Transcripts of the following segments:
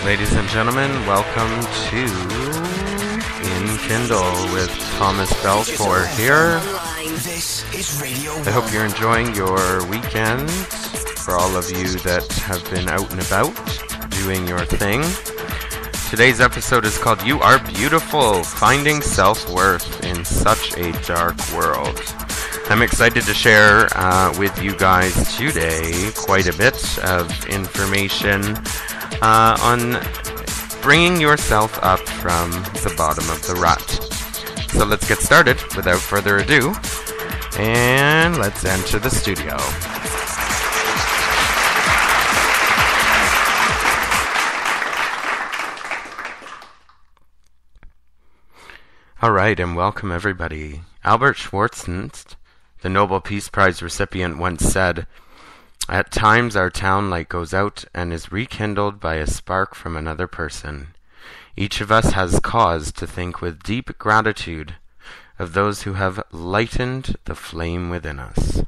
Ladies and gentlemen, welcome to In Kindle with Thomas Balfour here. I hope you're enjoying your weekend. For all of you that have been out and about doing your thing. Today's episode is called You Are Beautiful, Finding Self-Worth in Such a Dark World. I'm excited to share with you guys today quite a bit of information on bringing yourself up from the bottom of the rut. So let's get started without further ado, and let's enter the studio. Alright, and welcome everybody. Albert Schweitzer, the Nobel Peace Prize recipient, once said, "At times our town light goes out and is rekindled by a spark from another person. Each of us has cause to think with deep gratitude of those who have lightened the flame within us."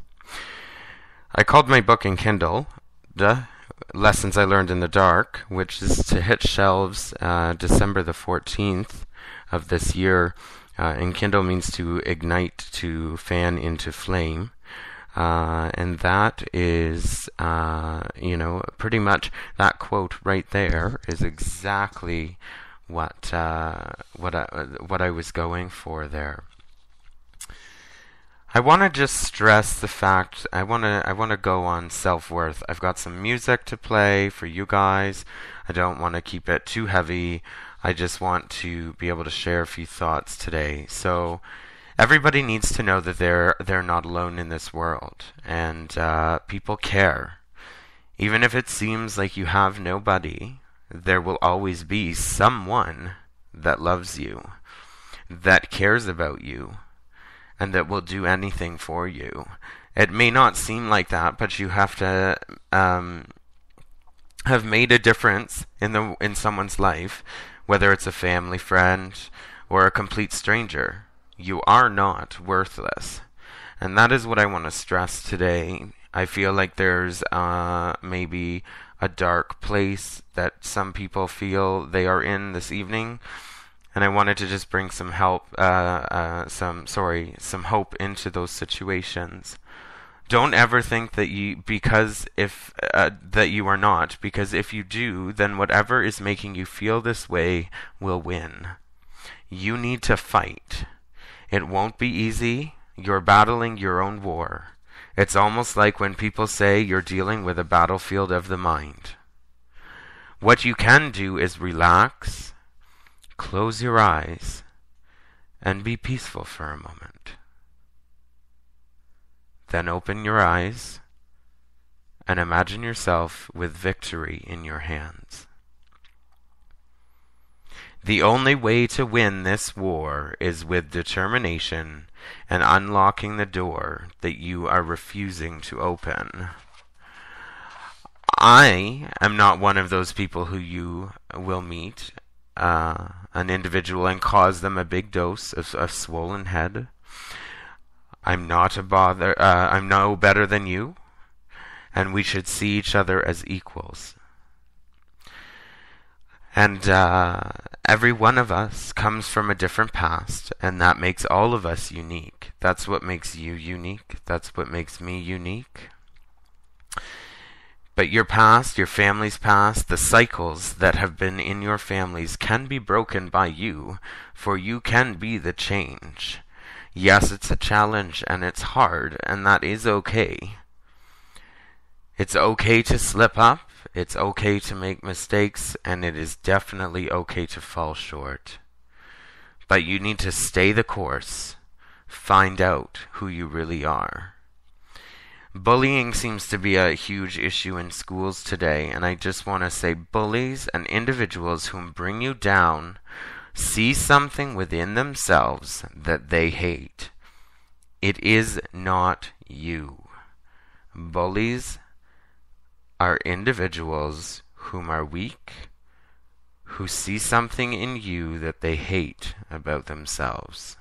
I called my book in Kindle, The Lessons I Learned in the Dark, which is to hit shelves December the 14th of this year. And Kindle means to ignite, to fan into flame. And that is, pretty much that quote right there is exactly what I was going for there. I want to just stress the fact I want to go on self-worth. I've got some music to play for you guys. I don't want to keep it too heavy. I just want to be able to share a few thoughts today. So everybody needs to know that they're not alone in this world, and people care. Even if it seems like you have nobody, there will always be someone that loves you, that cares about you, and that will do anything for you. It may not seem like that, but you have to have made a difference in someone's life, whether it's a family friend or a complete stranger. You are not worthless. And that is what I want to stress today. I feel like there's maybe a dark place that some people feel they are in this evening. And I wanted to just bring some some hope into those situations. Don't ever think that you are not, because if you do, then whatever is making you feel this way will win. You need to fight. It won't be easy. You're battling your own war. It's almost like when people say you're dealing with a battlefield of the mind. What you can do is relax, close your eyes, and be peaceful for a moment. Then open your eyes and imagine yourself with victory in your hands. The only way to win this war is with determination and unlocking the door that you are refusing to open. I am not one of those people who you will meet an individual and cause them a big dose of a swollen head. I'm not a bother. I'm no better than you, and we should see each other as equals. And every one of us comes from a different past, and that makes all of us unique. That's what makes you unique. That's what makes me unique. But your past, your family's past, the cycles that have been in your families can be broken by you, for you can be the change. Yes, it's a challenge, and it's hard, and that is okay. It's okay to slip up, it's okay to make mistakes, and it is definitely okay to fall short. But you need to stay the course. Find out who you really are. Bullying seems to be a huge issue in schools today, and I just want to say bullies and individuals whom bring you down see something within themselves that they hate. It is not you. Bullies are individuals whom are weak, who see something in you that they hate about themselves.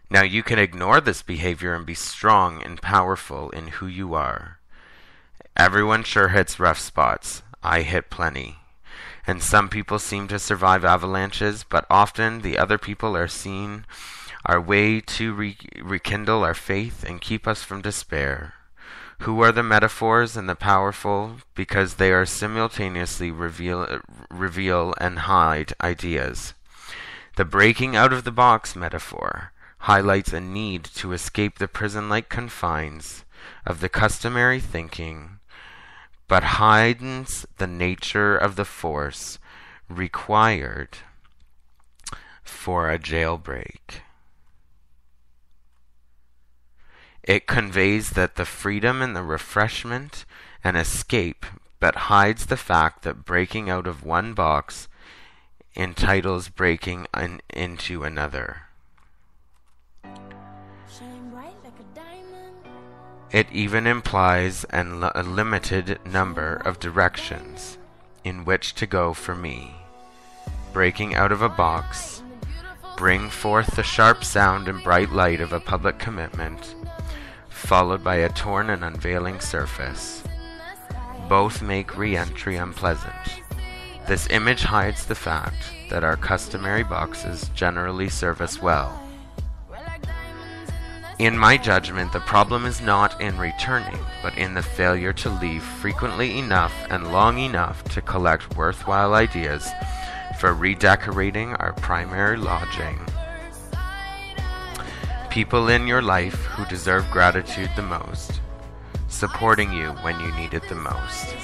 Now you can ignore this behavior and be strong and powerful in who you are. Everyone sure hits rough spots. I hit plenty. And some people seem to survive avalanches, but often the other people are seen our way to rekindle our faith and keep us from despair. Who are the metaphors and the powerful? Because they are simultaneously reveal and hide ideas. The breaking out of the box metaphor highlights a need to escape the prison-like confines of the customary thinking, but hidens the nature of the force required for a jailbreak. It conveys that the freedom and the refreshment and escape, but hides the fact that breaking out of one box entitles breaking into another. It even implies a limited number of directions in which to go for me. Breaking out of a box, bring forth the sharp sound and bright light of a public commitment, followed by a torn and unveiling surface. Both make re-entry unpleasant. This image hides the fact that our customary boxes generally serve us well. In my judgment, the problem is not in returning, but in the failure to leave frequently enough and long enough to collect worthwhile ideas for redecorating our primary lodging. People in your life who deserve gratitude the most, supporting you when you need it the most.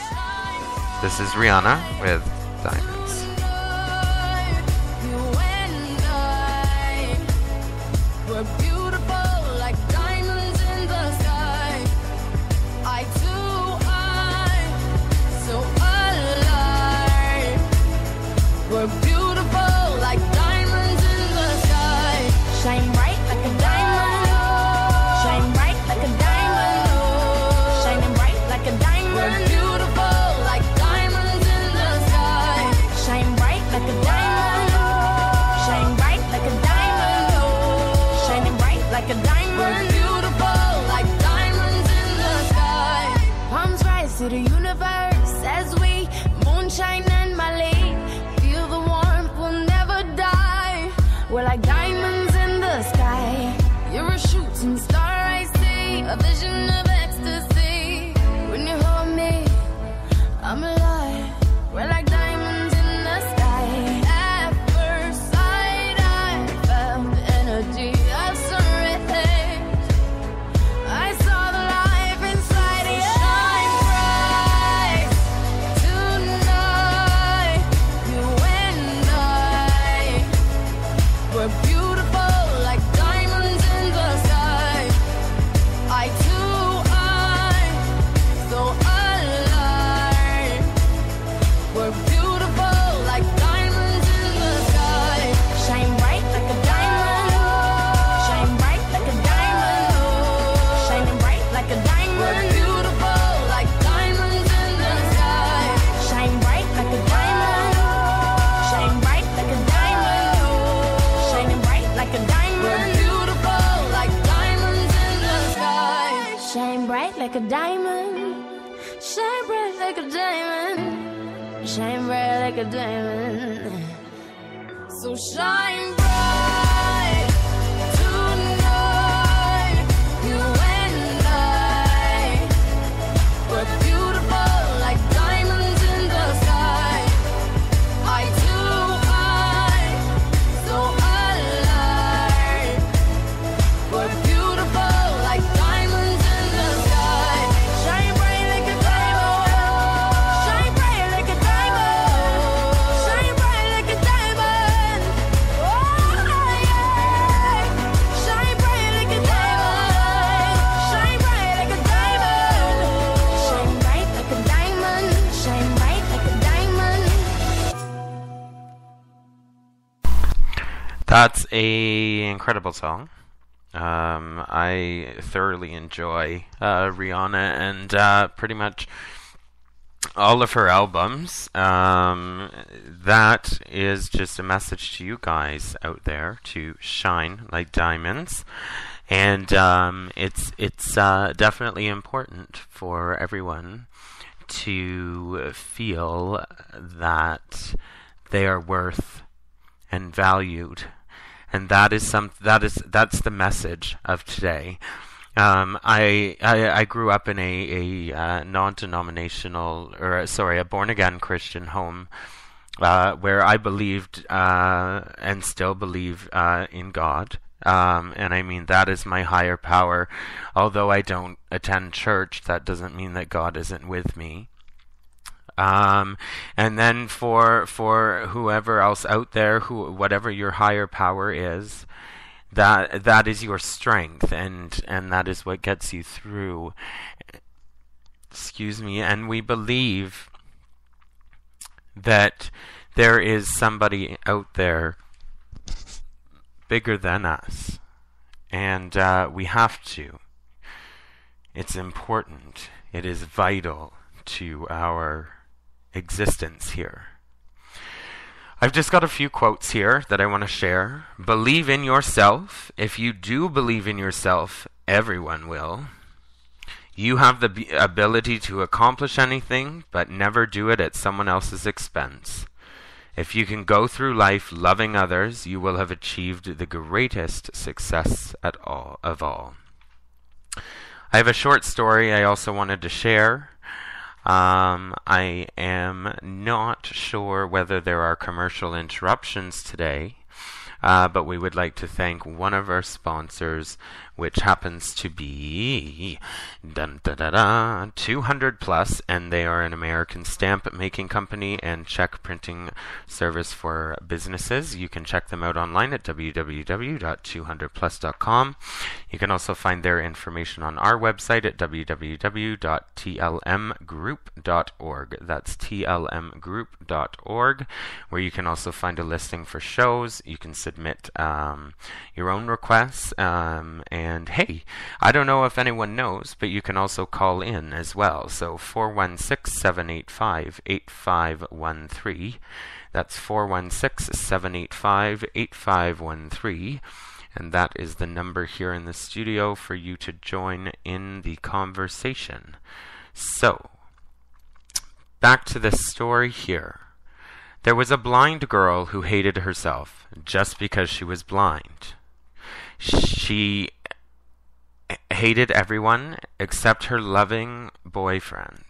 This is Rihanna with Diamonds. We're beautiful like diamonds in the sky. Shine bright like a diamond. Shine bright like a diamond. Shining bright like a diamond. We're beautiful like diamonds in the sky. Shine bright like a diamond. Shine bright like a diamond. Shining bright like a diamond. We're beautiful like diamonds in the sky. Palms rise to the universe as we moonshine and Malay. We're like diamonds in the sky. You're a shooting star, I see. A vision of ecstasy. When you hold me, I'm alive. We're like diamonds in the sky. At first sight, I felt the energy of sunrise. I saw the life inside you. Shine bright tonight. You and I. We're beautiful like diamonds in the sky. I too, I'm so alive. We're beautiful like diamonds in the sky. Shine bright like a diamond. Shine bright like a diamond. Shining bright like a diamond. We're beautiful like diamonds in the sky. Shine bright like a diamond. Shine bright like a diamond. Shining bright like a diamond. We're beautiful like diamonds in the sky. Shine bright like a diamond. Shine bright like a diamond. Shine bright like a diamond. So shine bright tonight. You and I. We're beautiful like diamonds in the sky. I too, I'm so alive. We're beautiful like diamonds in the sky. Shine bright like a diamond. Shine bright like a diamond. Shine bright like a diamond. Oh yeah. Shine bright like a diamond. Shine bright like a diamond. Shine bright like a diamond. Shine bright like a diamond. That's a incredible song. I thoroughly enjoy Rihanna and pretty much all of her albums. That is just a message to you guys out there to shine like diamonds. And it's definitely important for everyone to feel that they are worth and valued, and that's the message of today. I grew up in a non-denominational, a born-again Christian home, where I believed and still believe in God. And I mean, that is my higher power. Although I don't attend church, that doesn't mean that God isn't with me. And then for whoever else out there, whatever your higher power is, that is your strength, and that is what gets you through. Excuse me. And we believe that there is somebody out there bigger than us, and we have to. It's important. It is vital to our existence here. I've just got a few quotes here that I want to share. Believe in yourself. If you do believe in yourself, everyone will. You have the ability to accomplish anything, but never do it at someone else's expense. If you can go through life loving others, you will have achieved the greatest success of all. I have a short story I also wanted to share. I am not sure whether there are commercial interruptions today, but we would like to thank one of our sponsors, which happens to be 200 Plus, and they are an American stamp making company and check printing service for businesses. You can check them out online at www.200plus.com. You can also find their information on our website at www.tlmgroup.org. That's tlmgroup.org, where you can also find a listing for shows. You can submit your own requests, and hey, I don't know if anyone knows, but you can also call in as well. So 416-785-8513. That's 416-785-8513. And that is the number here in the studio for you to join in the conversation. So, back to the story here. There was a blind girl who hated herself just because she was blind. She hated everyone except her loving boyfriend.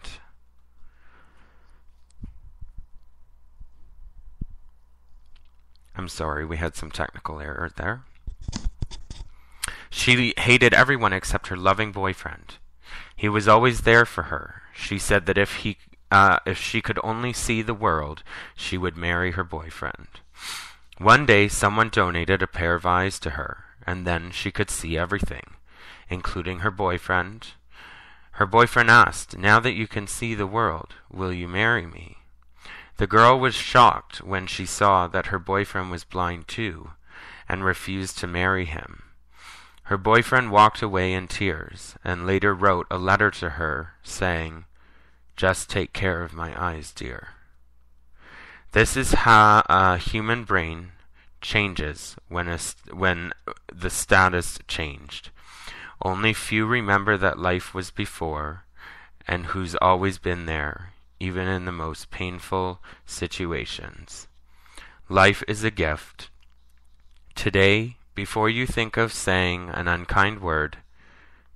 I'm sorry, we had some technical error there. She hated everyone except her loving boyfriend. He was always there for her. She said that if she could only see the world, she would marry her boyfriend. One day, someone donated a pair of eyes to her, and then she could see everything, including her boyfriend. Her boyfriend asked, "Now that you can see the world, will you marry me?" The girl was shocked when she saw that her boyfriend was blind too, and refused to marry him. Her boyfriend walked away in tears, and later wrote a letter to her, saying, "Just take care of my eyes, dear." This is how a human brain changes when the status changed. Only few remember that life was before, and who's always been there, even in the most painful situations. Life is a gift. Today, before you think of saying an unkind word,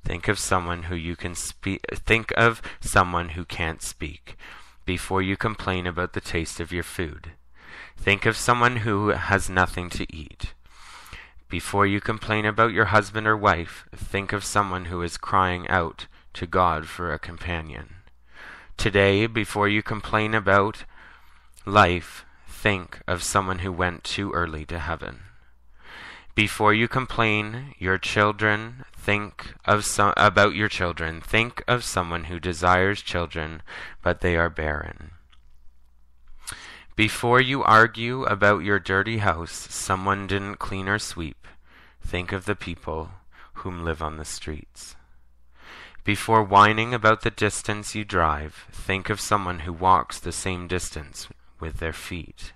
think of someone who you can speak. Think of someone who can't speak. Before you complain about the taste of your food, think of someone who has nothing to eat. Before you complain about your husband or wife, think of someone who is crying out to God for a companion. Today, before you complain about life, think of someone who went too early to heaven. Before you complain your children, about your children, think of someone who desires children, but they are barren. Before you argue about your dirty house, someone didn't clean or sweep, think of the people whom live on the streets. Before whining about the distance you drive, think of someone who walks the same distance with their feet.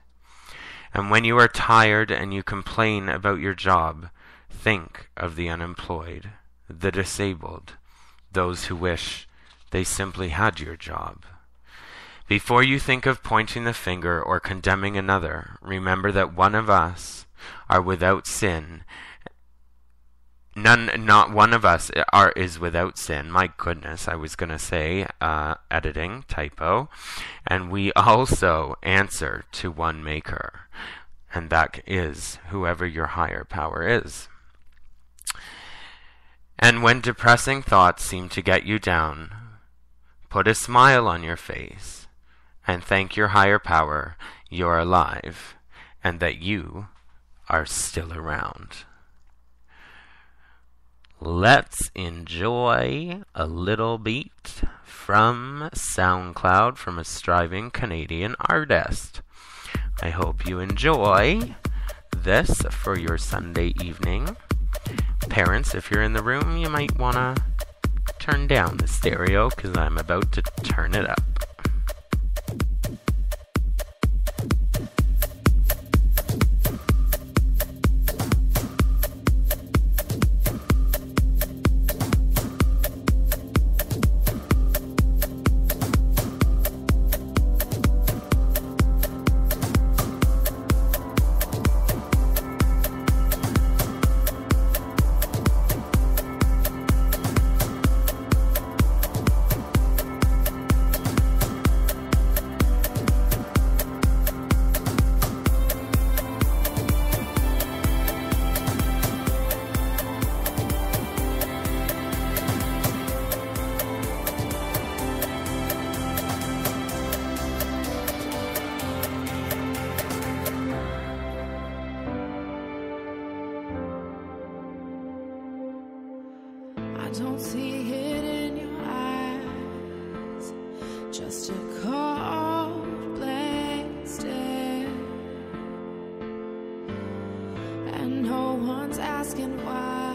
And when you are tired and you complain about your job, think of the unemployed, the disabled, those who wish they simply had your job. Before you think of pointing the finger or condemning another, remember that one of us are without sin. Not one of us is without sin. My goodness, I was going to say, editing, typo. And we also answer to one maker, and that is whoever your higher power is. And when depressing thoughts seem to get you down, put a smile on your face and thank your higher power you're alive and that you are still around. Let's enjoy a little beat from SoundCloud from a striving Canadian artist. I hope you enjoy this for your Sunday evening. Parents, if you're in the room, you might want to turn down the stereo because I'm about to turn it up. I don't see it in your eyes, just a cold blank stare, and no one's asking why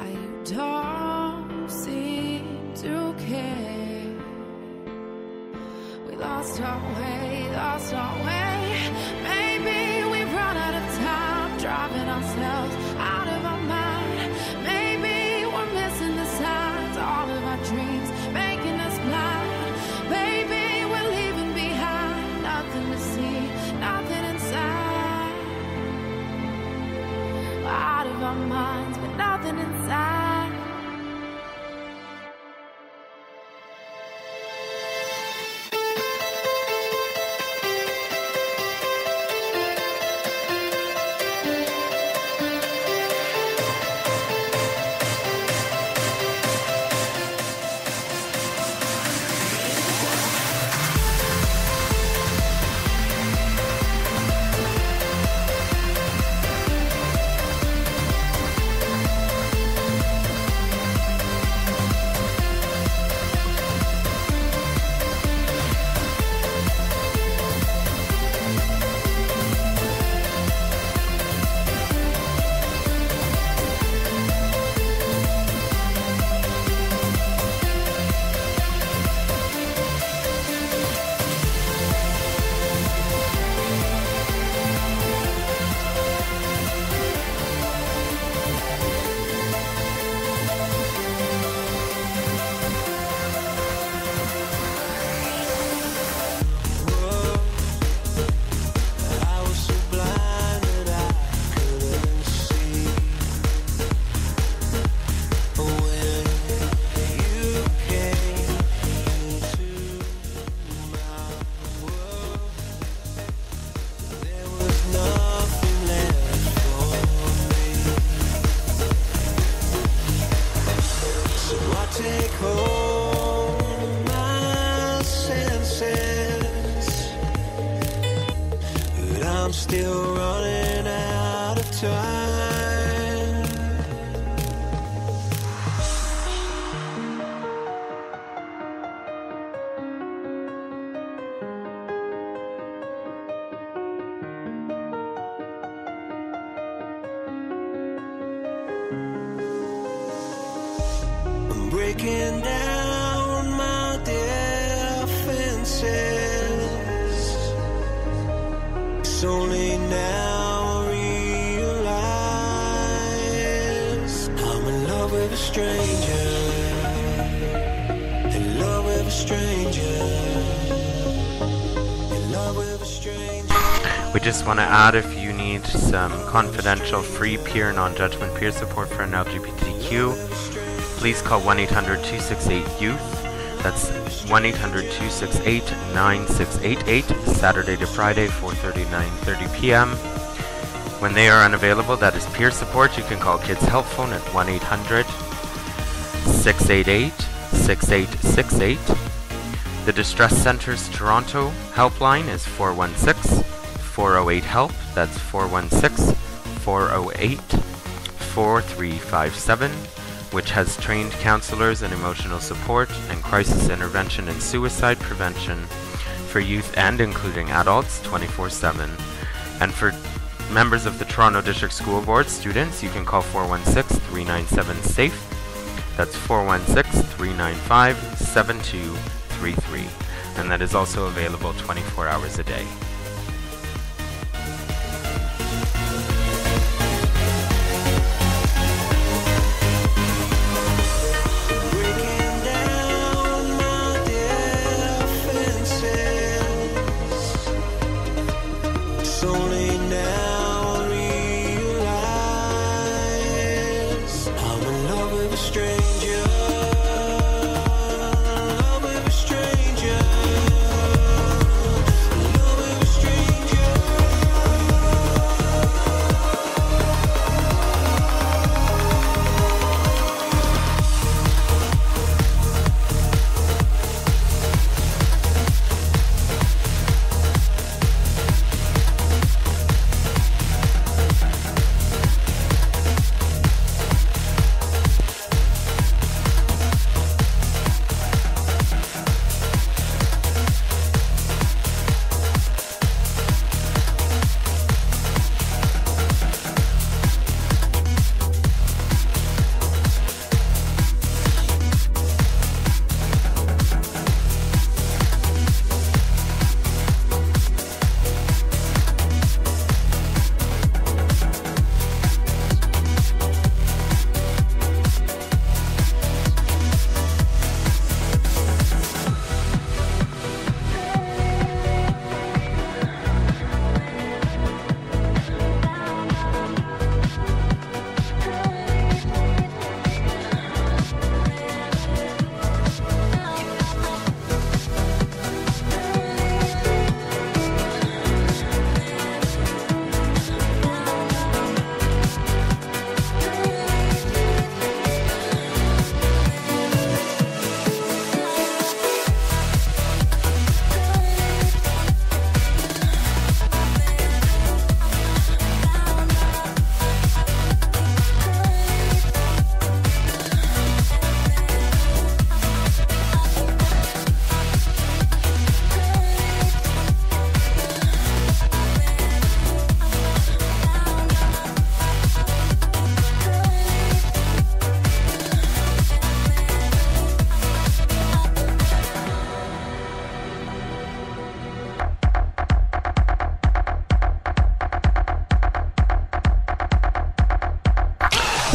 you don't seem to care. We lost our way, maybe we've run out of time, driving ourselves out of our mind. All of our dreams making us blind. Baby, we're leaving behind nothing to see, nothing inside. We're out of our minds, but nothing inside. Still running out of time. I'm breaking down my defenses. It's only now I realize I'm in love with a stranger, in love with a We just want to add, if you need some confidential, free peer, non-judgment peer support for an LGBTQ, please call 1-800-268-YOUTH. That's 1-800-268-9688, Saturday to Friday, 4:30 to 9:30 p.m. When they are unavailable, that is peer support. You can call Kids Help Phone at 1-800-688-6868. The Distress Center's Toronto helpline is 416-408-HELP. That's 416-408-4357, which has trained counselors in emotional support and crisis intervention and suicide prevention for youth and including adults 24/7. And for members of the Toronto District School Board students, you can call 416-397-SAFE. That's 416-395-7233. And that is also available 24 hours a day.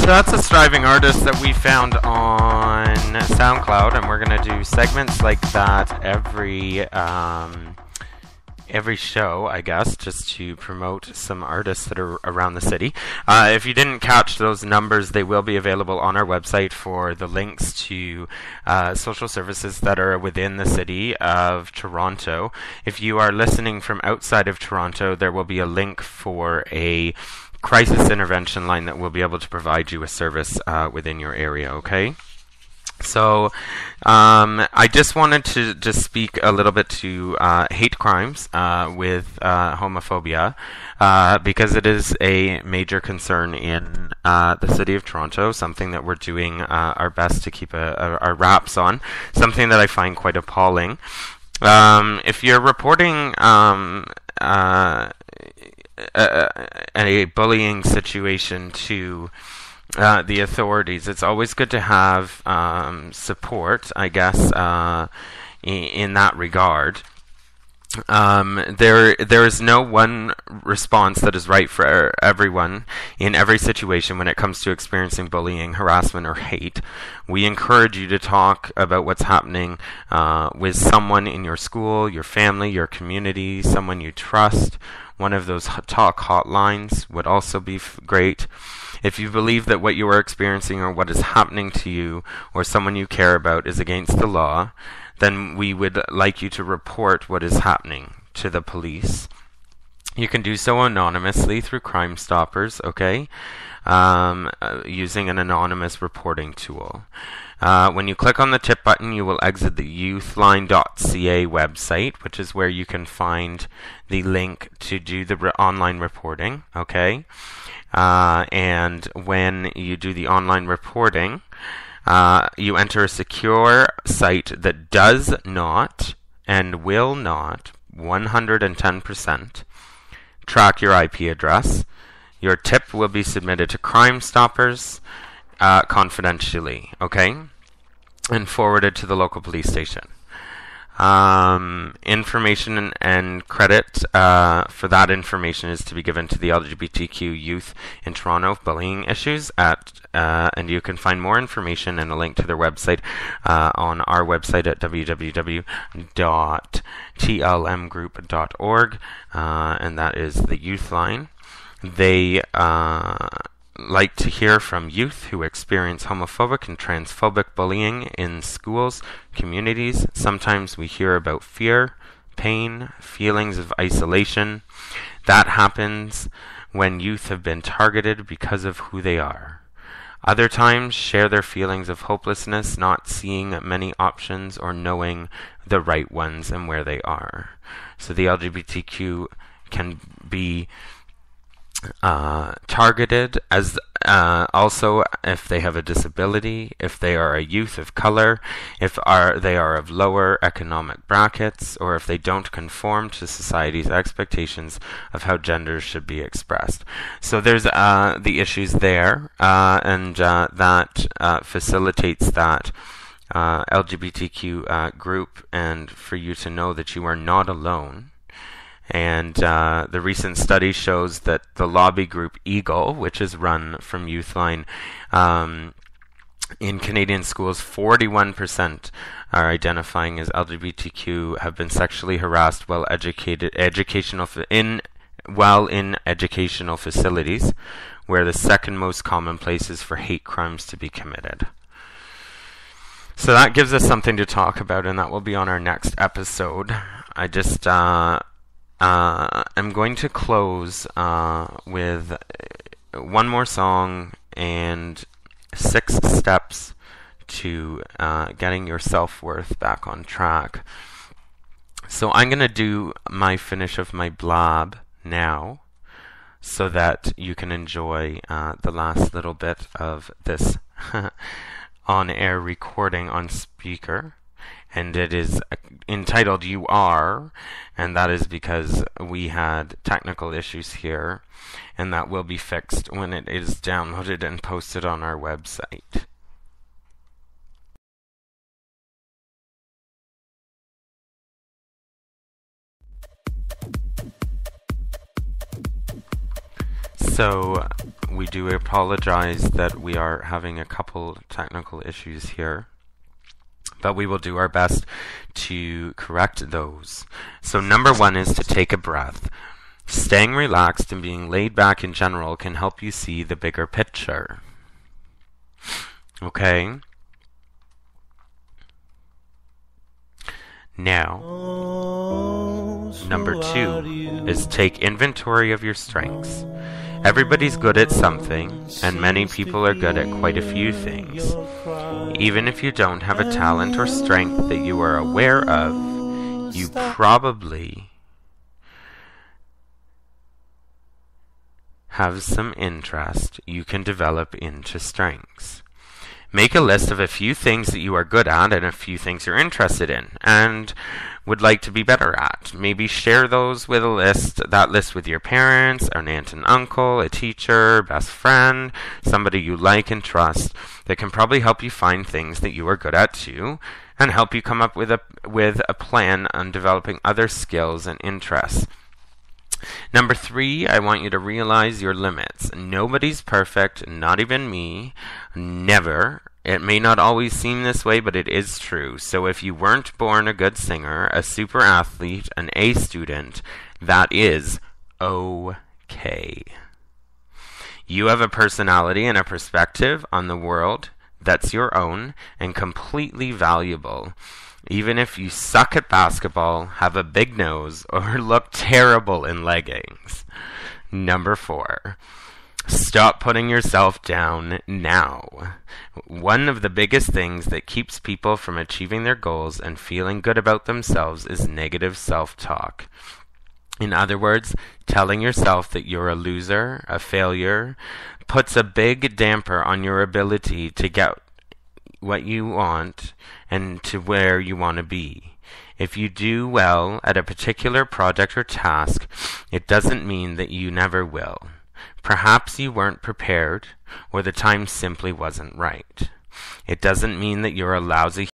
So that's a striving artist that we found on SoundCloud, and we're going to do segments like that every show, I guess, just to promote some artists that are around the city. If you didn't catch those numbers, they will be available on our website for the links to social services that are within the city of Toronto. If you are listening from outside of Toronto, there will be a link for a crisis intervention line that will be able to provide you a service within your area, okay? So I just wanted to just speak a little bit to hate crimes with homophobia because it is a major concern in the city of Toronto, something that we're doing our best to keep our wraps on, something that I find quite appalling. If you're reporting a bullying situation to the authorities, it's always good to have support, I guess, in that regard. There is no one response that is right for everyone in every situation when it comes to experiencing bullying, harassment, or hate. We encourage you to talk about what's happening with someone in your school, your family, your community, someone you trust. One of those talk hotlines would also be great. If you believe that what you are experiencing or what is happening to you or someone you care about is against the law, then we would like you to report what is happening to the police. You can do so anonymously through Crime Stoppers, okay? Using an anonymous reporting tool. When you click on the tip button, you will exit the youthline.ca website, which is where you can find the link to do the online reporting, okay? And when you do the online reporting, you enter a secure site that does not and will not 110% track your IP address. Your tip will be submitted to Crime Stoppers confidentially, okay? And forwarded to the local police station. Information and credit for that information is to be given to the LGBTQ youth in Toronto bullying issues and you can find more information and a link to their website on our website at www.tlmgroup.org, and that is the Youth Line. They like to hear from youth who experience homophobic and transphobic bullying in schools, communities. Sometimes we hear about fear, pain, feelings of isolation. That happens when youth have been targeted because of who they are. Other times share their feelings of hopelessness, not seeing many options or knowing the right ones and where they are. So the LGBTQ can be targeted as also if they have a disability, if they are a youth of color, if they are of lower economic brackets, or if they don't conform to society's expectations of how genders should be expressed. So there's the issues there, and that facilitates that LGBTQ group, and for you to know that you are not alone. And the recent study shows that the lobby group EAGLE, which is run from Youthline, in Canadian schools, 41% are identifying as LGBTQ, have been sexually harassed while in educational facilities, where the second most common places for hate crimes to be committed. So that gives us something to talk about, and that will be on our next episode. I just I'm going to close with one more song and 6 steps to getting your self-worth back on track. So I'm going to do my finish of my blab now so that you can enjoy the last little bit of this on-air recording on Spreaker. And it is entitled You Are, and that is because we had technical issues here, and that will be fixed when it is downloaded and posted on our website. So we do apologize that we are having a couple technical issues here, but we will do our best to correct those. So number 1 is to take a breath. Staying relaxed and being laid back in general can help you see the bigger picture. Okay? Now, number 2 is take inventory of your strengths. Everybody's good at something, and many people are good at quite a few things. Even if you don't have a talent or strength that you are aware of, you probably have some interest you can develop into strengths. Make a list of a few things that you are good at and a few things you're interested in and would like to be better at. Maybe share those with that list with your parents, an aunt and uncle, a teacher, best friend, somebody you like and trust that can probably help you find things that you are good at too, and help you come up with a plan on developing other skills and interests. Number 3, I want you to realize your limits. Nobody's perfect, not even me. Never. It may not always seem this way, but it is true. So if you weren't born a good singer, a super athlete, an A student, that is okay. You have a personality and a perspective on the world that's your own and completely valuable. Even if you suck at basketball, have a big nose, or look terrible in leggings. Number 4, stop putting yourself down now. One of the biggest things that keeps people from achieving their goals and feeling good about themselves is negative self-talk. In other words, telling yourself that you're a loser, a failure, puts a big damper on your ability to get what you want and to where you want to be. If you do well at a particular project or task, it doesn't mean that you never will. Perhaps you weren't prepared, or the time simply wasn't right. It doesn't mean that you're a lousy